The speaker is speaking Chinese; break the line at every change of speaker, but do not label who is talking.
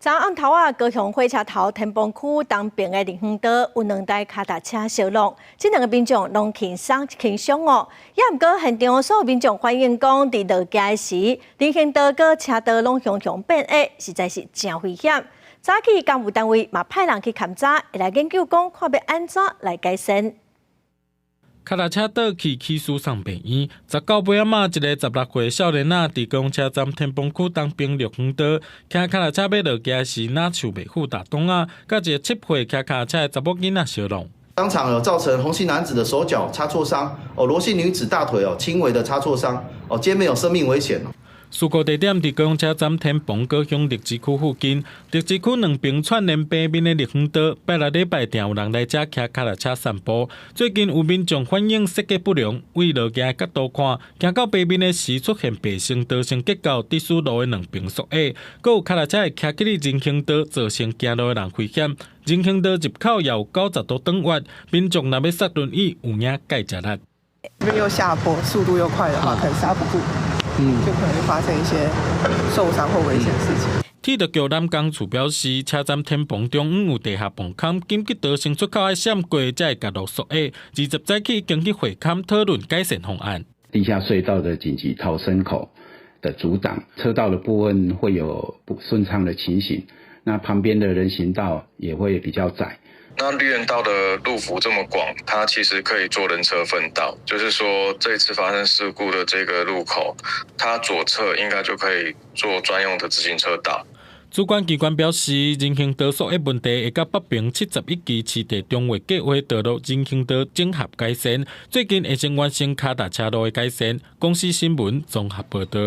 昨暗头高雄火车头天崩区东边的林园道有2台脚踏车烧落，这2个民众拢轻伤哦。也毋过现场所有民众反映讲，伫落街时，林园道佮车道拢向变矮，实在是真危险。早起公务单位嘛派人去勘查，会来研究讲看要安怎来改善。
脚踏车倒去起诉送病院，19尾仔一个16岁少年仔伫公车站天崩区东边绿园道，骑脚踏车要落街时，哪手袂负打洞啊，甲一个7岁骑脚踏车的查某囡仔相撞。
当场有造成洪姓男子的手脚擦挫伤，罗姓女子大腿轻微的擦挫伤，皆没有生命危险。
事故地点伫公车站天崩高雄荔枝区附近，荔枝区2边串联北面的绿园道，拜六礼拜定有人来这骑脚踏车散步。最近有民众反映设计不良，为落街角度看，行到北面的时出现白线道线结构，致使路的2边缩矮，搁有脚踏车会骑去人行道，造成行路的人危险。人行道入口也有90度转弯，民众若要刹轮椅，有影介食力。
因为又下坡，速度又快的话，可能刹不住。就可能会发生一些受伤或危险的事情。
铁道局南港处表示，车站天棚中央有地下棚坎，紧急道线出口要闪过，才会角度缩矮。20早起经去会勘讨论改善方案。
地下隧道的紧急逃生口的阻挡，车道的部分会有不顺畅的情形，那旁边的人行道也会比较窄。
那绿园道的路幅这么广，它其实可以做人车分道，就是说这次发生事故的这个路口，它左侧应该就可以做专用的自行车道。
主管机关表示，人行道缩矮问题会甲北平71期市地中划计划道路人行道整合改善，最近会先完成脚踏车路的改善。公司新闻综合报道。